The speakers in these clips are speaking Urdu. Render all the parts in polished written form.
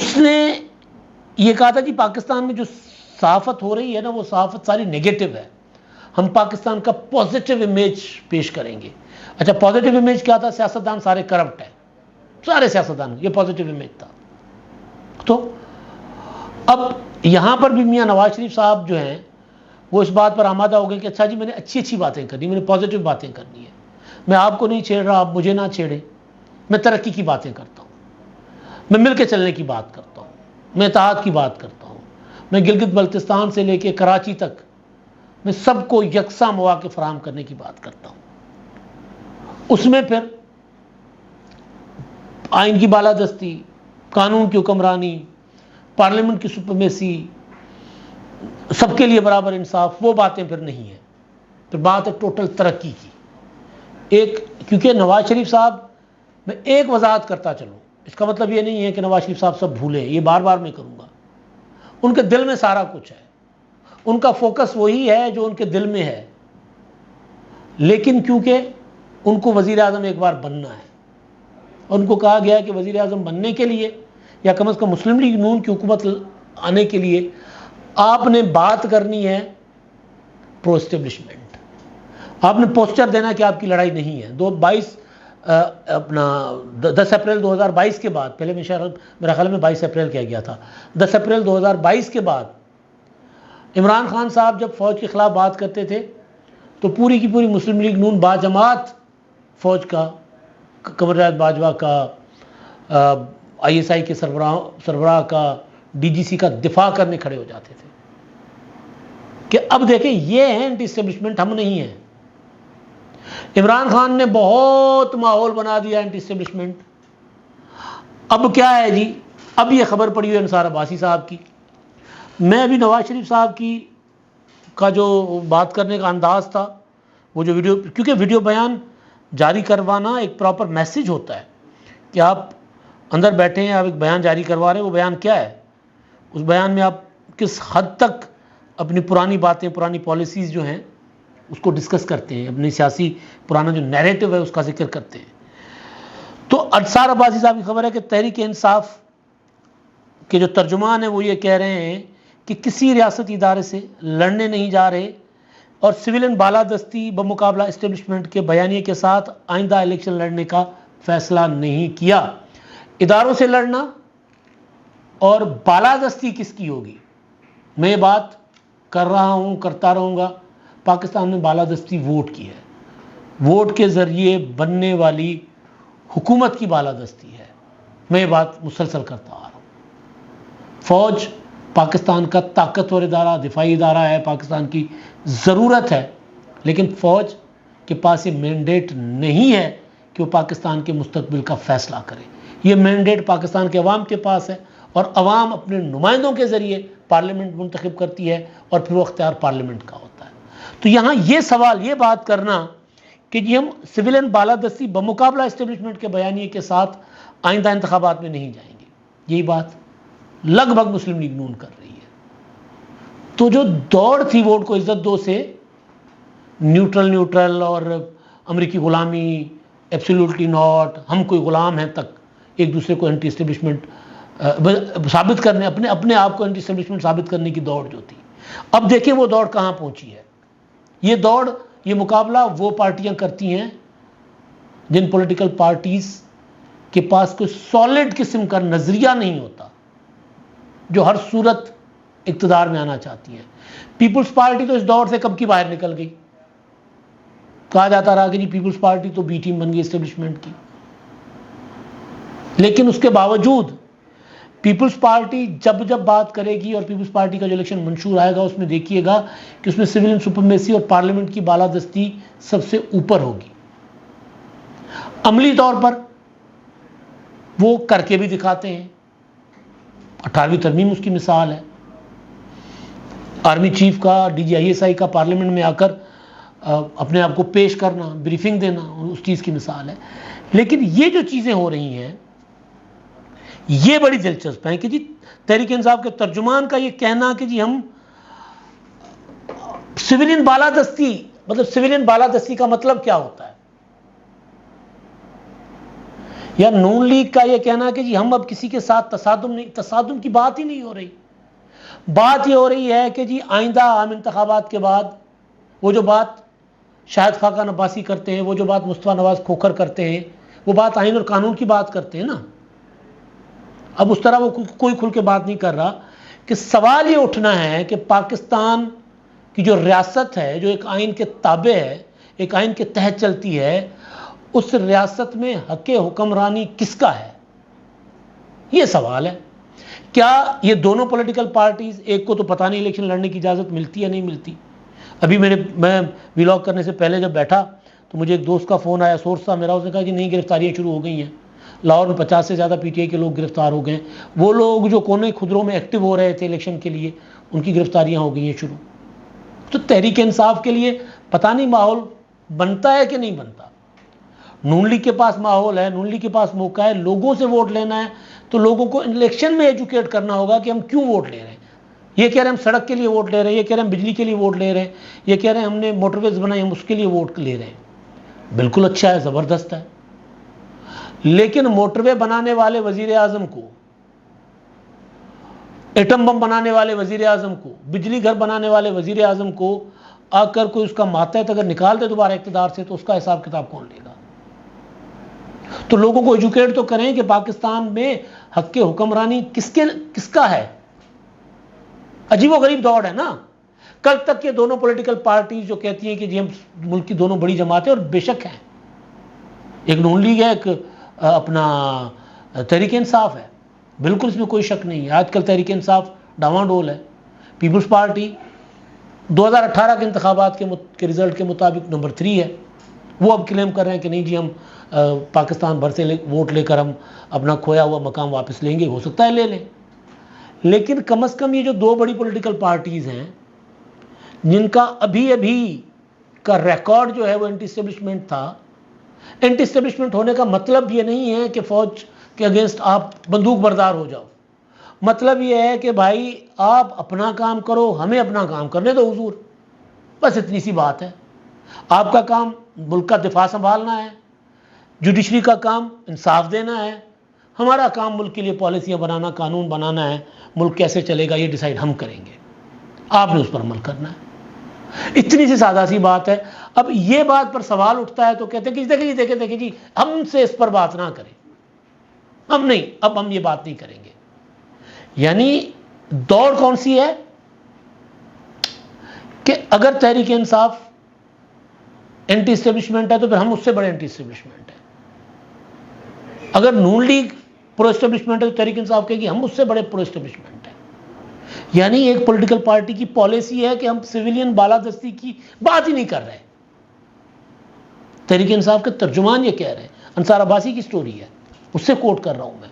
اس نے یہ کہا تھا جی پاکستان میں جو صحافت ہو رہی ہے نا وہ صحافت ساری نیگیٹو ہے، ہم پاکستان کا پازیٹیو امیج پیش کریں گے۔ اچھا پازیٹیو امیج کیا تھا؟ سیاستدان سارے کرپٹ ہیں، سارے سیاستدان، یہ پازیٹیو امیج تھا۔ تو اب یہاں پر بھی میاں نواز شریف صاحب جو ہیں وہ اس بات پر آمادہ ہو گئے کہ اچھا جی میں نے اچھی باتیں کرنی، میں نے پازیٹیو باتیں کرنی ہے، میں آپ کو نہیں چھیڑ رہا، آپ مجھے نہ چھیڑیں، میں ترقی کی باتیں کرتا ہوں، میں مل کے چلنے کی بات کرتا ہوں، میں اتحاد کی بات کرتا ہوں، میں گلگت بلتستان سے لے کے کراچی تک میں سب کو یکساں مواقع فراہم کرنے کی بات کرتا ہوں۔ اس میں پھر آئین کی بالادستی، قانون کی حکمرانی، پارلیمنٹ کی سپریمیسی، سب کے لیے برابر انصاف، وہ باتیں پھر نہیں ہیں، پھر بات ہے ٹوٹل ترقی کی۔ کیونکہ نواز شریف صاحب، میں ایک وضاحت کرتا چلوں، اس کا مطلب یہ نہیں ہے کہ نواز شریف صاحب سب بھولیں، یہ بار بار میں کروں گا، ان کے دل میں سارا کچھ ہے، ان کا فوکس وہی ہے جو ان کے دل میں ہے، لیکن کیونکہ ان کو وزیر اعظم ایک بار بننا ہے، ان کو کہا گیا ہے کہ وزیر اعظم بننے کے لیے یا کم از کم مسلم لیگ نون کی حکومت آنے کے لیے آپ نے بات کرنی ہے پرو اسٹیبلشمنٹ، آپ نے پوسچر دینا کہ آپ کی لڑائی نہیں ہے۔ 10 اپریل 2022 کے بعد، پہلے میرا خیال میں 22 اپریل کیا گیا تھا، 10 اپریل 2022 کے بعد عمران خان صاحب جب فوج کے خلاف بات کرتے تھے تو پوری کی پوری مسلم لیگ نون باجماعت فوج کا، قمر جاوید باجوہ کا، آئی ایس آئی کے سربراہ کا، ڈی جی سی کا دفاع کرنے کھڑے ہو جاتے تھے کہ اب دیکھیں یہ ہیں اینٹی اسٹیبلشمنٹ، ہم نہیں ہیں۔ عمران خان نے بہت ماحول بنا دیا اینٹی اسٹیبلشمنٹ۔ اب کیا ہے جی، اب یہ خبر پڑی ہوئی انصار عباسی صاحب کی۔ میں ابھی نواز شریف صاحب کا جو بات کرنے کا انداز تھا، وہ جو ویڈیو، کیونکہ ویڈیو بیان جاری کروانا ایک پراپر میسیج ہوتا ہے کہ آپ اندر بیٹھے ہیں، آپ ایک بیان جاری کروا رہے ہیں، وہ بیان کیا ہے، اس بیان میں آپ کس حد تک اپنی پرانی باتیں، پرانی پالیسیز جو ہیں اس کو ڈسکس کرتے ہیں، اپنی سیاسی پرانا جو نیریٹو ہے اس کا ذکر کرتے ہیں۔ تو انصار عباسی صاحب کی خبر ہے کہ تحریک انصاف کے جو ترجمان ہیں وہ یہ کہہ رہے ہیں کہ کسی ریاستی ادارے سے لڑنے نہیں جا رہے، اور سویلین بالادستی بمقابلہ اسٹیبلشمنٹ کے بیانیے کے ساتھ آئندہ الیکشن لڑنے کا فیصلہ نہیں کیا۔ اداروں سے لڑنا اور بالادستی کس کی ہوگی؟ میں یہ بات کر رہا ہوں، کرتا رہوں گا۔ پاکستان میں بالادستی ووٹ کی ہے، ووٹ کے ذریعے بننے والی حکومت کی بالادستی ہے، میں یہ بات مسلسل کرتا آ رہا ہوں۔ فوج پاکستان کا طاقتور ادارہ، دفاعی ادارہ ہے، پاکستان کی ضرورت ہے، لیکن فوج کے پاس یہ مینڈیٹ نہیں ہے کہ وہ پاکستان کے مستقبل کا فیصلہ کرے۔ یہ مینڈیٹ پاکستان کے عوام کے پاس ہے، اور عوام اپنے نمائندوں کے ذریعے پارلیمنٹ منتخب کرتی ہے، اور پھر وہ اختیار پارلیمنٹ کا ہوتا ہے۔ تو یہاں یہ سوال، یہ بات کرنا کہ جی ہم سویلین بالادستی بمقابلہ اسٹیبلشمنٹ کے بیانیے کے ساتھ آئندہ انتخابات میں نہیں جائیں گے، یہی بات لگ بھگ مسلم لیگ نون کر رہی ہے۔ تو جو دوڑ تھی ووٹ کو عزت دو سے نیوٹرل اور امریکی غلامی، ایبسولوٹلی ناٹ، ہم کوئی غلام ہیں تک، ایک دوسرے کو اینٹی اسٹیبلشمنٹ ثابت کرنے، اپنے آپ کو اینٹی اسٹیبلشمنٹ ثابت کرنے کی دوڑ جو تھی، اب دیکھیں وہ دوڑ کہاں پہنچی ہے۔ یہ دوڑ، یہ مقابلہ وہ پارٹیاں کرتی ہیں جن پولیٹیکل پارٹیز کے پاس کوئی سالڈ قسم کا نظریہ نہیں ہوتا، جو ہر صورت اقتدار میں آنا چاہتی ہیں۔ پیپلز پارٹی تو اس دور سے کب کی باہر نکل گئی، کہا جاتا رہا کہ جی پیپلز پارٹی تو بی ٹیم بن گئی اسٹیبلشمنٹ کی، لیکن اس کے باوجود پیپلز پارٹی جب بات کرے گی، اور پیپلز پارٹی کا جو الیکشن منشور آئے گا اس میں دیکھیے گا کہ اس میں سویلین سپریمیسی اور پارلیمنٹ کی بالادستی سب سے اوپر ہوگی۔ عملی طور پر وہ کر کے بھی دکھاتے ہیں، 18ویں ترمیم اس کی مثال ہے، آرمی چیف کا، D G I S I کا پارلیمنٹ میں آ کر اپنے آپ کو پیش کرنا، بریفنگ دینا، اس چیز کی مثال ہے۔ لیکن یہ جو چیزیں ہو رہی ہیں یہ بڑی دلچسپ ہیں کہ جی تحریک انصاف کے ترجمان کا یہ کہنا کہ جی ہم سویلین بالادستی، مطلب سویلین بالادستی کا مطلب کیا ہوتا ہے؟ یا نون لیگ کا یہ کہنا کہ جی ہم اب کسی کے ساتھ تصادم کی بات ہی نہیں ہو رہی. بات یہ ہو رہی ہے کہ جی آئندہ عام انتخابات کے بعد وہ جو بات شاہد خاقان عباسی کرتے ہیں، وہ جو بات مصطفیٰ نواز کھوکھر کرتے ہیں، وہ بات آئین اور قانون کی بات کرتے ہیں نا. اب اس طرح وہ کوئی کھل کے بات نہیں کر رہا کہ سوال یہ اٹھنا ہے کہ پاکستان کی جو ریاست ہے، جو ایک آئین کے تابع ہے، ایک آئین کے تحت چلتی ہے، اس ریاست میں حق حکمرانی کس کا ہے؟ یہ سوال ہے. کیا یہ دونوں پولیٹیکل پارٹیز، ایک کو تو پتہ نہیں الیکشن لڑنے کی اجازت ملتی یا نہیں ملتی. ابھی میں ولاگ کرنے سے پہلے جب بیٹھا تو مجھے ایک دوست کا فون آیا، سورس تھا میرا، اس نے کہا کہ نہیں، گرفتاریاں شروع ہو گئی ہیں، لاہور میں 50 سے زیادہ پی ٹی آئی کے لوگ گرفتار ہو گئے ہیں. وہ لوگ جو کونے خدروں میں ایکٹیو ہو رہے تھے الیکشن کے لیے، ان کی گرفتاریاں ہو گئی ہیں شروع. تو تحریک انصاف کے لیے پتہ نہیں ماحول بنتا ہے کہ نہیں بنتا. نون لیگ کے پاس ماحول ہے، نون لیگ کے پاس موقع ہے، لوگوں سے ووٹ لینا ہے، تو لوگوں کو الیکشن میں ایجوکیٹ کرنا ہوگا کہ ہم کیوں ووٹ لے رہے ہیں. یہ کہہ رہے ہیں ہم سڑک کے لیے ووٹ لے رہے ہیں، یہ کہہ رہے ہیں ہم بجلی کے لیے ووٹ لے رہے ہیں، یہ کہہ رہے ہیں ہم نے موٹر ویز بنائی، ہم اس کے لیے ووٹ لے رہے ہیں. بالکل اچھا ہے، زبردست ہے. لیکن موٹر وے بنانے والے وزیر اعظم کو، ایٹم بم بنانے والے وزیر اعظم کو، بجلی گھر بنانے والے وزیر اعظم کو آ کر کوئی اس کا ماتحت اگر نکال دے دوبارہ اقتدار سے، تو اس کا حساب کتاب کون لے گا؟ تو لوگوں کو ایجوکیٹ تو کریں کہ پاکستان میں حق حکمرانی کس کا ہے. عجیب و غریب دور ہے نا. کل تک یہ دونوں پولیٹیکل پارٹیز جو کہتی ہیں کہ جی ہم ملک کی دونوں بڑی جماعتیں، اور بے شک ہیں، ایک نون لیگ ہے، ایک اپنا تحریک انصاف ہے، بالکل اس میں کوئی شک نہیں ہے. آج کل تحریک انصاف ڈاواں ڈول ہے. پیپلز پارٹی 2018 کے انتخابات کے رزلٹ کے مطابق نمبر 3 ہے. وہ اب کلیم کر رہے ہیں کہ نہیں جی ہم پاکستان بھر سے ووٹ لے کر ہم اپنا کھویا ہوا مقام واپس لیں گے. ہو سکتا ہے لے لیں، لیکن کم از کم یہ جو 2 بڑی پولیٹیکل پارٹیز ہیں جن کا ابھی کا ریکارڈ جو ہے وہ اینٹی اسٹیبلشمنٹ تھا. اینٹی اسٹیبلشمنٹ ہونے کا مطلب یہ نہیں ہے کہ فوج کے اگینسٹ آپ بندوق بردار ہو جاؤ. مطلب یہ ہے کہ بھائی آپ اپنا کام کرو، ہمیں اپنا کام کرنے دو حضور. بس اتنی سی بات ہے. آپ کا کام ملک کا دفاع سنبھالنا ہے، جوڈیشری کا کام انصاف دینا ہے، ہمارا کام ملک کے لیے پالیسیاں بنانا، قانون بنانا ہے. ملک کیسے چلے گا یہ ڈیسائیڈ ہم کریں گے، آپ نے اس پر عمل کرنا ہے. اتنی سی سادہ سی بات ہے. اب یہ بات پر سوال اٹھتا ہے تو کہتے ہیں کہ دیکھیں جی ہم سے اس پر بات نہ کریں، ہم نہیں، اب ہم یہ بات نہیں کریں گے. یعنی دوڑ کون سی ہے کہ اگر تحریک انصاف اینٹی اسٹیبلشمنٹ ہے تو پھر ہم اس سے بڑے اینٹی اسٹیبلشمنٹ ہیں. اگر نون لیگ پرو اسٹیبلشمنٹ ہے تو تحریک انصاف کہے گی ہم اس سے بڑے پرو اسٹیبلشمنٹ ہیں. یعنی ایک پولیٹیکل پارٹی کی پالیسی ہے کہ ہم سویلین بالادستی کی بات ہی نہیں کر رہے. تحریک انصاف کے ترجمان یہ کہہ رہے ہیں. انصار عباسی کی سٹوری ہے، اس سے کوٹ کر رہا ہوں میں،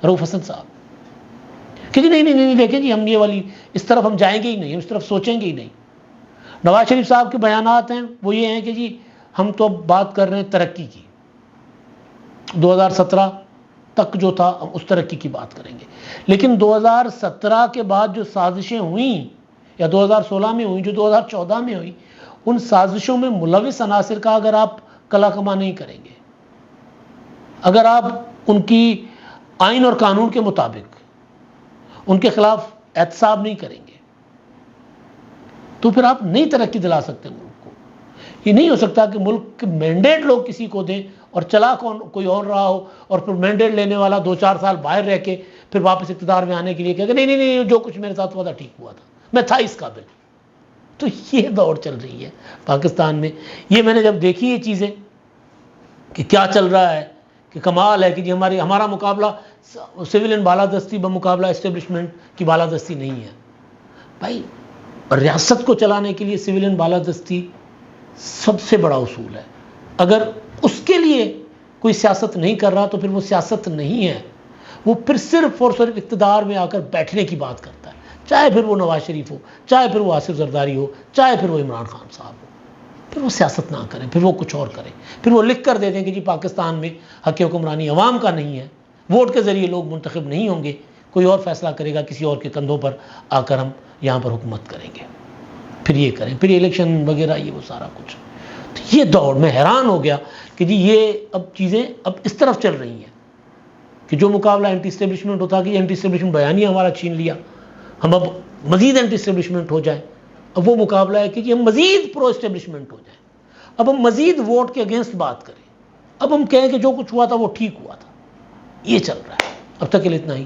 رؤف حسن صاحب، کہ جی نہیں دیکھیں جی ہم یہ والی اس طرف ہم جائیں گے ہی نہیں، ہم اس طرف سوچیں گے ہی نہیں. نواز شریف صاحب کے بیانات ہیں وہ یہ ہیں کہ جی ہم تو بات کر رہے ہیں ترقی کی، 2017 تک جو تھا ہم اس ترقی کی بات کریں گے. لیکن 2017 کے بعد جو سازشیں ہوئیں یا 2016 میں ہوئیں، جو 2014 میں ہوئی، ان سازشوں میں ملوث عناصر کا اگر آپ کلا کما نہیں کریں گے، اگر آپ ان کی آئین اور قانون کے مطابق ان کے خلاف احتساب نہیں کریں گے، تو پھر آپ نئی ترقی دلا سکتے ملک کو. یہ نہیں ہو سکتا کہ ملک کے مینڈیٹ لوگ کسی کو دیں اور چلا کوئی اور رہا ہو، اور پھر مینڈیٹ لینے والا 2-4 سال باہر رہ کے پھر واپس اقتدار میں آنے کے لیے کہ نہیں جو کچھ میرے ساتھ ہوا تھا ٹھیک ہوا تھا، میں تھا اس قابل. تو یہ دوڑ چل رہی ہے پاکستان میں. یہ میں نے جب دیکھی یہ چیزیں کہ کیا چل رہا ہے، کہ کمال ہے کہ جی ہمارا مقابلہ سویلین بالادستی بمقابلہ اسٹیبلشمنٹ کی بالادستی نہیں ہے. بھائی ریاست کو چلانے کے لیے سویلین بالادستی سب سے بڑا اصول ہے. اگر اس کے لیے کوئی سیاست نہیں کر رہا تو پھر وہ سیاست نہیں ہے، وہ پھر صرف اور صرف اقتدار میں آ کر بیٹھنے کی بات کرتا ہے. چاہے پھر وہ نواز شریف ہو، چاہے پھر وہ آصف زرداری ہو، چاہے پھر وہ عمران خان صاحب ہو. پھر وہ سیاست نہ کریں، پھر وہ کچھ اور کریں، پھر وہ لکھ کر دے دیں کہ جی پاکستان میں حق حکمرانی عوام کا نہیں ہے، ووٹ کے ذریعے لوگ منتخب نہیں ہوں گے، کوئی اور فیصلہ کرے گا، کسی اور کے کندھوں پر آ کر ہم یہاں پر حکومت کریں گے، پھر یہ کریں، پھر الیکشن وغیرہ یہ وہ سارا کچھ. تو یہ دوڑ میں حیران ہو گیا کہ جی یہ اب چیزیں اب اس طرف چل رہی ہیں. کہ جو مقابلہ اینٹی اسٹیبلشمنٹ ہوتا کہ اینٹی اسٹیبلشمنٹ بیانیہ ہمارا چھین لیا، ہم اب مزید اینٹی اسٹیبلشمنٹ ہو جائیں. اب وہ مقابلہ ہے کہ ہم مزید پرو اسٹیبلشمنٹ ہو جائیں، اب ہم مزید ووٹ کے اگینسٹ بات کریں، اب ہم کہیں کہ جو کچھ ہوا تھا وہ ٹھیک ہوا تھا. یہ چل رہا ہے اب تک کے لیے اتنا ہی.